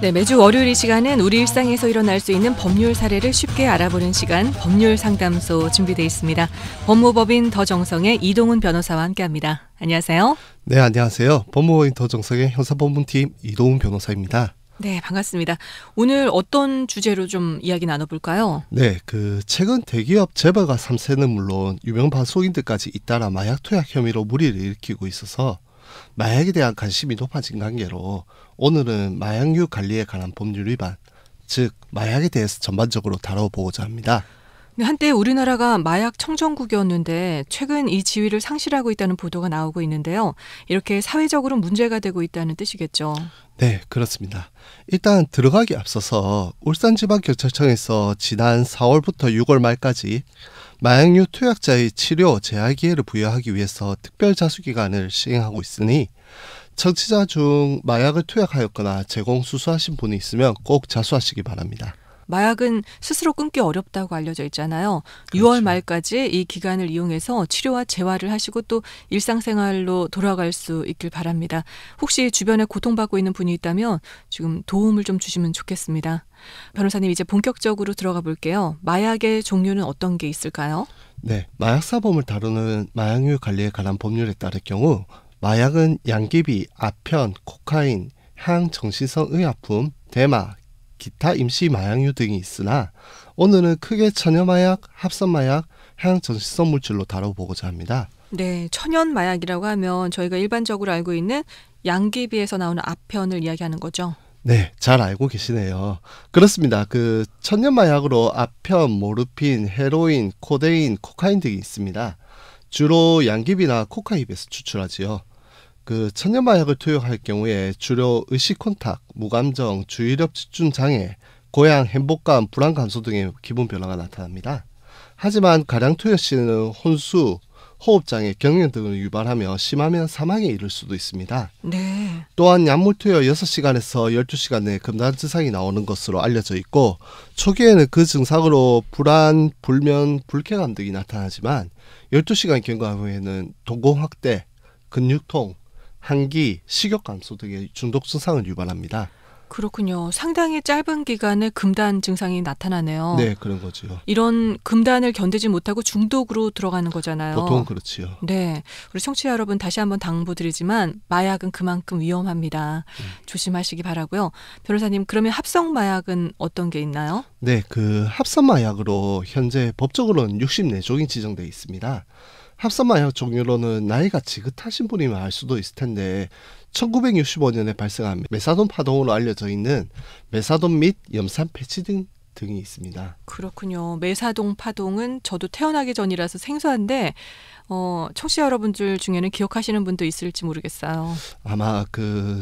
네, 매주 월요일 이 시간은 우리 일상에서 일어날 수 있는 법률 사례를 쉽게 알아보는 시간 법률상담소 준비되어 있습니다. 법무법인 더정성의 이동훈 변호사와 함께합니다. 안녕하세요. 네, 안녕하세요. 법무법인 더정성의 형사법무팀 이동훈 변호사입니다. 네, 반갑습니다. 오늘 어떤 주제로 좀 이야기 나눠볼까요? 네, 최근 대기업 재벌가 3세는 물론 유명 방송인들까지 잇따라 마약 투약 혐의로 물의를 일으키고 있어서 마약에 대한 관심이 높아진 관계로 오늘은 마약류 관리에 관한 법률 위반, 즉 마약에 대해서 전반적으로 다뤄보고자 합니다. 네, 한때 우리나라가 마약 청정국이었는데 최근 이 지위를 상실하고 있다는 보도가 나오고 있는데요. 이렇게 사회적으로 문제가 되고 있다는 뜻이겠죠. 네, 그렇습니다. 일단 들어가기 앞서서 울산지방경찰청에서 지난 4월부터 6월 말까지 마약류 투약자의 치료 재활 기회를 부여하기 위해서 특별 자수기간을 시행하고 있으니 청취자 중 마약을 투약하였거나 제공 수수하신 분이 있으면 꼭 자수하시기 바랍니다. 마약은 스스로 끊기 어렵다고 알려져 있잖아요. 그렇죠. 6월 말까지 이 기간을 이용해서 치료와 재활을 하시고 또 일상생활로 돌아갈 수 있길 바랍니다. 혹시 주변에 고통받고 있는 분이 있다면 지금 도움을 좀 주시면 좋겠습니다. 변호사님, 이제 본격적으로 들어가 볼게요. 마약의 종류는 어떤 게 있을까요? 네, 마약사범을 다루는 마약류 관리에 관한 법률에 따를 경우 마약은 양귀비, 아편, 코카인, 향정신성 의약품, 대마, 기타 임시 마약류 등이 있으나 오늘은 크게 천연마약, 합성마약, 향정신성 물질로 다뤄보고자 합니다. 네, 천연 마약이라고 하면 저희가 일반적으로 알고 있는 양귀비에서 나오는 아편을 이야기하는 거죠. 네, 잘 알고 계시네요. 그렇습니다. 천연마약으로 아편, 모르핀, 헤로인, 코데인, 코카인 등이 있습니다. 주로 양귀비나 코카잎에서 추출하지요. 천연마약을 투약할 경우에 주로 의식 콘탁, 무감정, 주의력 집중 장애, 고양, 행복감, 불안 감소 등의 기분 변화가 나타납니다. 하지만 가량 투약 시에는 혼수, 호흡장애, 경련 등을 유발하며 심하면 사망에 이를 수도 있습니다. 네. 또한 약물 투여 6시간에서 12시간 내에 금단 증상이 나오는 것으로 알려져 있고 초기에는 그 증상으로 불안, 불면, 불쾌감 등이 나타나지만 12시간 경과 후에는 동공 확대, 근육통, 한기, 식욕 감소 등의 중독 증상을 유발합니다. 그렇군요. 상당히 짧은 기간에 금단 증상이 나타나네요. 네, 그런 거죠. 이런 금단을 견디지 못하고 중독으로 들어가는 거잖아요. 보통 그렇지요. 네. 우리 청취자 여러분, 다시 한번 당부드리지만 마약은 그만큼 위험합니다. 조심하시기 바라고요. 변호사님, 그러면 합성 마약은 어떤 게 있나요? 네, 합성마약으로 현재 법적으로는 64종이 지정되어 있습니다. 합성마약 종류로는 나이가 지긋하신 분이면 알 수도 있을 텐데 1965년에 발생한 메사돈 파동으로 알려져 있는 메사돈 및 염산 패치 등이 있습니다. 그렇군요. 메사동 파동은 저도 태어나기 전이라서 생소한데 청취자 여러분들 중에는 기억하시는 분도 있을지 모르겠어요. 아마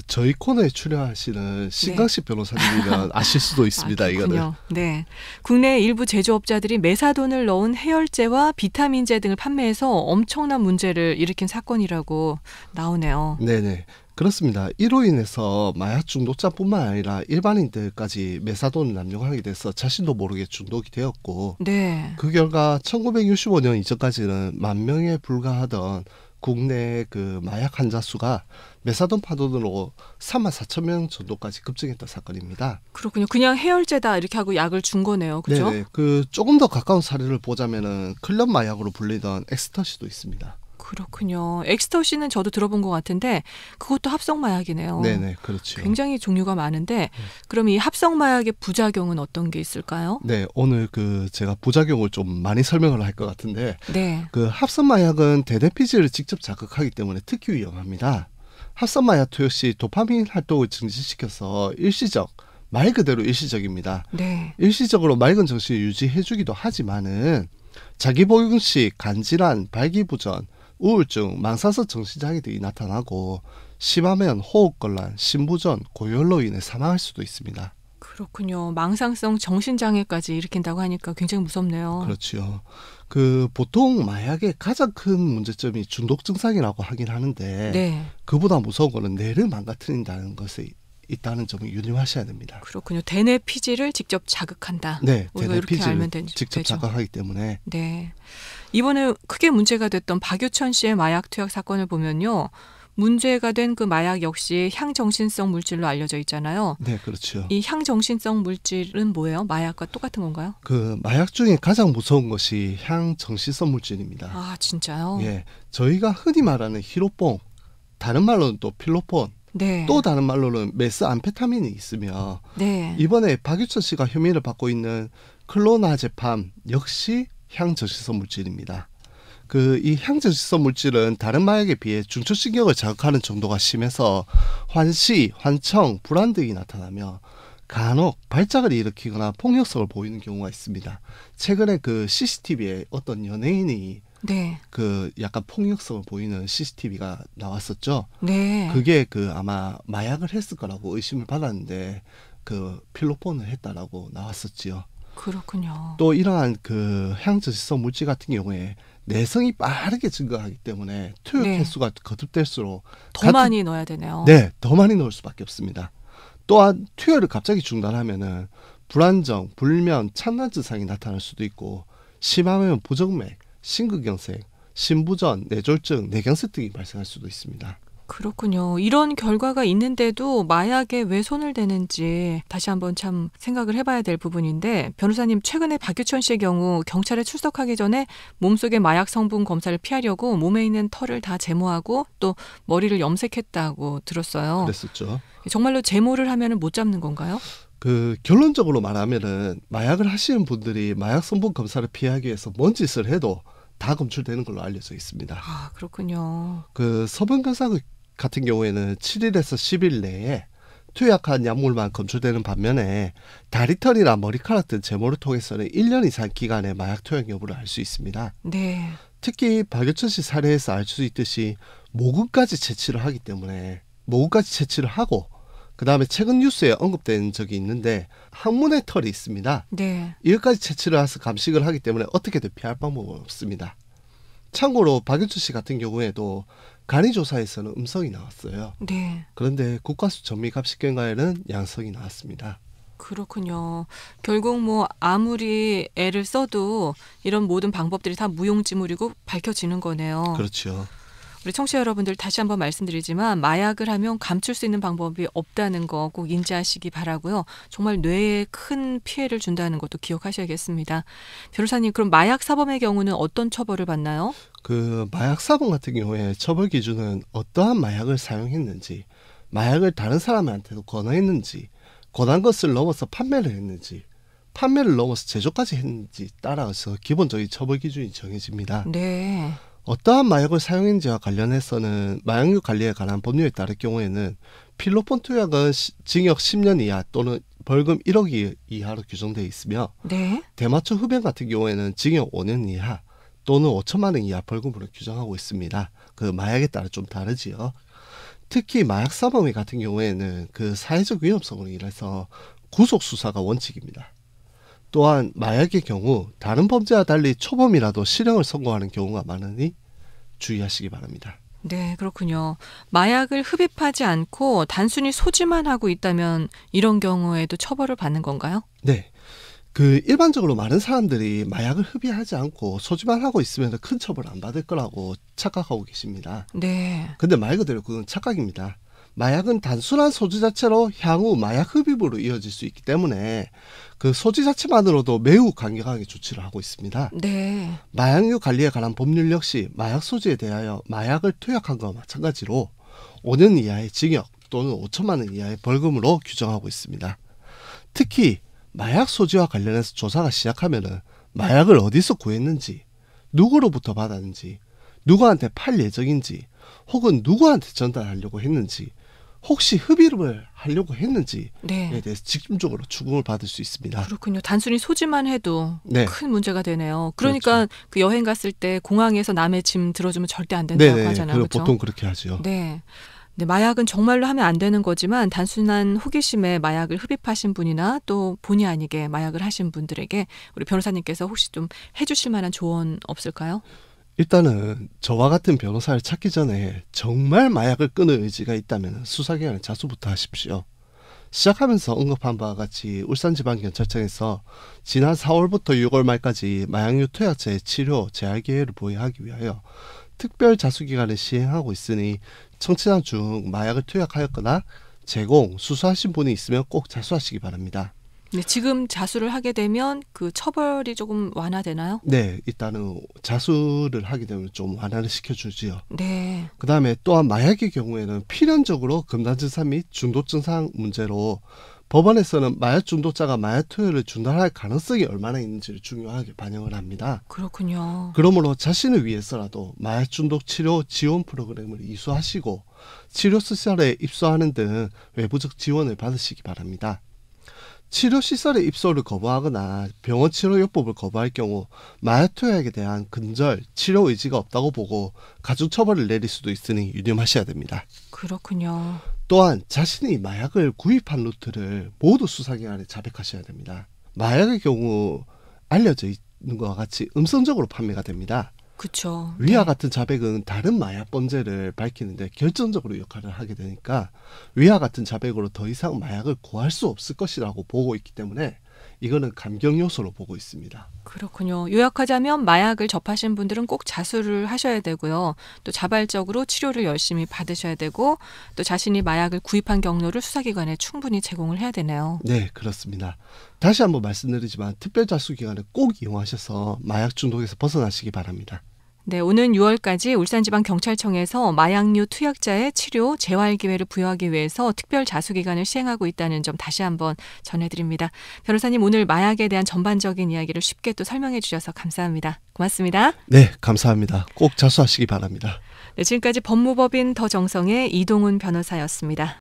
저희 코너에 출연하시는 신강식 변호사님이면 아실 수도 있습니다. 이거는. 네. 국내 일부 제조업자들이 메사돈을 넣은 해열제와 비타민제 등을 판매해서 엄청난 문제를 일으킨 사건이라고 나오네요. 네네. 그렇습니다. 이로 인해서 마약 중독자뿐만 아니라 일반인들까지 메사돈을 남용하게 돼서 자신도 모르게 중독이 되었고 네. 그 결과 1965년 이전까지는 10,000명에 불과하던 국내 마약 환자 수가 메사돈 파동으로 34,000명 정도까지 급증했던 사건입니다. 그렇군요. 그냥 해열제다 이렇게 하고 약을 준 거네요. 그렇죠? 네, 조금 더 가까운 사례를 보자면은 클럽 마약으로 불리던 엑스터시도 있습니다. 그렇군요. 엑스터시는 저도 들어본 것 같은데 그것도 합성 마약이네요. 네네, 그렇죠. 굉장히 종류가 많은데 그럼 이 합성 마약의 부작용은 어떤 게 있을까요? 네, 오늘 제가 부작용을 좀 많이 설명을 할 것 같은데 네. 합성 마약은 대뇌피질을 직접 자극하기 때문에 특히 위험합니다. 합성 마약 투여 시 도파민 활동을 증진시켜서 말 그대로 일시적입니다. 네. 일시적으로 맑은 정신을 유지해주기도 하지만은 자기복용 시 간질환, 발기부전, 우울증, 망사성 정신장애 등이 나타나고 심하면 호흡곤란, 심부전, 고열로 인해 사망할 수도 있습니다. 그렇군요. 망상성 정신장애까지 일으킨다고 하니까 굉장히 무섭네요. 그렇죠. 보통 마약의 가장 큰 문제점이 중독 증상이라고 하긴 하는데 네. 그보다 무서운 거는 뇌를 망가뜨린다는 것이 있다는 점을 유념하셔야 됩니다. 그렇군요. 대뇌 피질을 직접 자극한다. 네, 우리가 이렇게 알면 직접 되죠. 자극하기 때문에. 네. 이번에 크게 문제가 됐던 박유천 씨의 마약 투약 사건을 보면요. 문제가 된 그 마약 역시 향정신성 물질로 알려져 있잖아요. 네, 그렇죠. 이 향정신성 물질은 뭐예요? 마약과 똑같은 건가요? 그 마약 중에 가장 무서운 것이 향정신성 물질입니다. 아, 진짜요? 예, 저희가 흔히 말하는 히로뽕, 다른 말로는 또 필로폰, 네. 또 다른 말로는 메스암페타민이 있으며 네. 이번에 박유천 씨가 혐의를 받고 있는 클로나제팜 역시 향정신성 물질입니다. 그 이 향정신성 물질은 다른 마약에 비해 중추신경을 자극하는 정도가 심해서 환시, 환청, 불안 등이 나타나며 간혹 발작을 일으키거나 폭력성을 보이는 경우가 있습니다. 최근에 그 CCTV에 어떤 연예인이 네. 그 약간 폭력성을 보이는 CCTV가 나왔었죠. 네. 그게 그 아마 마약을 했을 거라고 의심을 받았는데 그 필로폰을 했다라고 나왔었지요. 그렇군요. 또 이러한 그 향정신성 물질 같은 경우에 내성이 빠르게 증가하기 때문에 투약 네. 횟수가 거듭될수록 더 많이 넣어야 되네요. 네, 더 많이 넣을 수밖에 없습니다. 또한 투여를 갑자기 중단하면은 불안정, 불면, 찬란 증상이 나타날 수도 있고 심하면 부정맥, 심근경색, 심부전, 뇌졸중, 뇌경색 등이 발생할 수도 있습니다. 그렇군요. 이런 결과가 있는데도 마약에 왜 손을 대는지 다시 한번 참 생각을 해봐야 될 부분인데, 변호사님, 최근에 박유천 씨의 경우 경찰에 출석하기 전에 몸속의 마약 성분 검사를 피하려고 몸에 있는 털을 다 제모하고 또 머리를 염색했다고 들었어요. 그랬었죠. 정말로 제모를 하면은 못 잡는 건가요? 그 결론적으로 말하면은 마약을 하시는 분들이 마약 성분 검사를 피하기 위해서 뭔 짓을 해도 다 검출되는 걸로 알려져 있습니다. 아, 그렇군요. 그 서번 검사 같은 경우에는 7일에서 10일 내에 투약한 약물만 검출되는 반면에 다리털이나 머리카락 등 제모를 통해서는 1년 이상 기간의 마약 투약 여부를 알 수 있습니다. 네. 특히 박유천 씨 사례에서 알 수 있듯이 모근까지 채취를 하기 때문에 모근까지 채취를 하고 그 다음에 최근 뉴스에 언급된 적이 있는데 항문에 털이 있습니다. 네. 이것까지 채취를 해서 감식을 하기 때문에 어떻게든 피할 방법은 없습니다. 참고로 박유천 씨 같은 경우에도 간이조사에서는 음성이 나왔어요. 네. 그런데 국가수 전미갑식경과에는 양성이 나왔습니다. 그렇군요. 결국 뭐 아무리 애를 써도 이런 모든 방법들이 다 무용지물이고 밝혀지는 거네요. 그렇죠. 우리 청취자 여러분들 다시 한번 말씀드리지만 마약을 하면 감출 수 있는 방법이 없다는 거 꼭 인지하시기 바라고요. 정말 뇌에 큰 피해를 준다는 것도 기억하셔야겠습니다. 변호사님, 그럼 마약 사범의 경우는 어떤 처벌을 받나요? 그 마약 사범 같은 경우에 처벌 기준은 어떠한 마약을 사용했는지, 마약을 다른 사람한테도 권했는지, 권한 것을 넘어서 판매를 했는지, 판매를 넘어서 제조까지 했는지 따라서 기본적인 처벌 기준이 정해집니다. 네. 어떠한 마약을 사용했는지와 관련해서는 마약류 관리에 관한 법률에 따를 경우에는 필로폰 투약은 징역 10년 이하 또는 벌금 1억 이하로 규정되어 있으며 네. 대마초 흡연 같은 경우에는 징역 5년 이하 또는 5천만 원 이하 벌금으로 규정하고 있습니다. 그 마약에 따라 좀 다르지요. 특히 마약 사범의 같은 경우에는 그 사회적 위험성으로 인해서 구속 수사가 원칙입니다. 또한 마약의 경우 다른 범죄와 달리 초범이라도 실형을 선고하는 경우가 많으니 주의하시기 바랍니다. 네, 그렇군요. 마약을 흡입하지 않고 단순히 소지만 하고 있다면 이런 경우에도 처벌을 받는 건가요? 네. 그 일반적으로 많은 사람들이 마약을 흡입하지 않고 소지만 하고 있으면 큰 처벌 안 받을 거라고 착각하고 계십니다. 네. 근데 말 그대로 그건 착각입니다. 마약은 단순한 소지 자체로 향후 마약 흡입으로 이어질 수 있기 때문에 그 소지 자체만으로도 매우 강력하게 조치를 하고 있습니다. 네. 마약류 관리에 관한 법률 역시 마약 소지에 대하여 마약을 투약한 것과 마찬가지로 5년 이하의 징역 또는 5천만 원 이하의 벌금으로 규정하고 있습니다. 특히 마약 소지와 관련해서 조사가 시작하면은 마약을 어디서 구했는지, 누구로부터 받았는지, 누구한테 팔 예정인지, 혹은 누구한테 전달하려고 했는지, 혹시 흡입을 하려고 했는지에 네. 대해서 직접적으로 추궁을 받을 수 있습니다. 그렇군요. 단순히 소지만 해도 네. 큰 문제가 되네요. 그러니까 그 여행 갔을 때 공항에서 남의 짐 들어주면 절대 안 된다고 네네. 하잖아요. 그렇죠? 보통 그렇게 하죠. 네. 네, 마약은 정말로 하면 안 되는 거지만 단순한 호기심에 마약을 흡입하신 분이나 또 본의 아니게 마약을 하신 분들에게 우리 변호사님께서 혹시 좀 해주실 만한 조언 없을까요? 일단은 저와 같은 변호사를 찾기 전에 정말 마약을 끊을 의지가 있다면 수사기관에 자수부터 하십시오. 시작하면서 언급한 바와 같이 울산지방경찰청에서 지난 4월부터 6월 말까지 마약류 투약자의 치료, 재활 기회를 보호하기 위하여 특별 자수기간을 시행하고 있으니 청취자 중 마약을 투약하였거나 제공, 수수하신 분이 있으면 꼭 자수하시기 바랍니다. 네, 지금 자수를 하게 되면 그 처벌이 조금 완화되나요? 네, 일단은 자수를 하게 되면 좀 완화를 시켜주지요. 네. 그 다음에 또한 마약의 경우에는 필연적으로 금단 증상 및 중독 증상 문제로 법원에서는 마약 중독자가 마약 투여를 중단할 가능성이 얼마나 있는지를 중요하게 반영을 합니다. 그렇군요. 그러므로 자신을 위해서라도 마약 중독 치료 지원 프로그램을 이수하시고 치료시설에 입소하는 등 외부적 지원을 받으시기 바랍니다. 치료시설에 입소를 거부하거나 병원 치료 요법을 거부할 경우 마약 투약에 대한 근절, 치료 의지가 없다고 보고 가중처벌을 내릴 수도 있으니 유념하셔야 됩니다. 그렇군요. 또한 자신이 마약을 구입한 루트를 모두 수사기관에 자백하셔야 됩니다. 마약의 경우 알려져 있는 것과 같이 음성적으로 판매가 됩니다. 그렇죠. 위와 같은 자백은 다른 마약 범죄를 밝히는데 결정적으로 역할을 하게 되니까 위와 같은 자백으로 더 이상 마약을 구할 수 없을 것이라고 보고 있기 때문에 이거는 감경 요소로 보고 있습니다. 그렇군요. 요약하자면 마약을 접하신 분들은 꼭 자수를 하셔야 되고요. 또 자발적으로 치료를 열심히 받으셔야 되고 또 자신이 마약을 구입한 경로를 수사기관에 충분히 제공을 해야 되네요. 네, 그렇습니다. 다시 한번 말씀드리지만 특별자수기간을 꼭 이용하셔서 마약 중독에서 벗어나시기 바랍니다. 네, 오는 6월까지 울산지방경찰청에서 마약류 투약자의 치료, 재활 기회를 부여하기 위해서 특별 자수기간을 시행하고 있다는 점 다시 한번 전해드립니다. 변호사님, 오늘 마약에 대한 전반적인 이야기를 쉽게 또 설명해 주셔서 감사합니다. 고맙습니다. 네, 감사합니다. 꼭 자수하시기 바랍니다. 네, 지금까지 법무법인 더정성의 이동훈 변호사였습니다.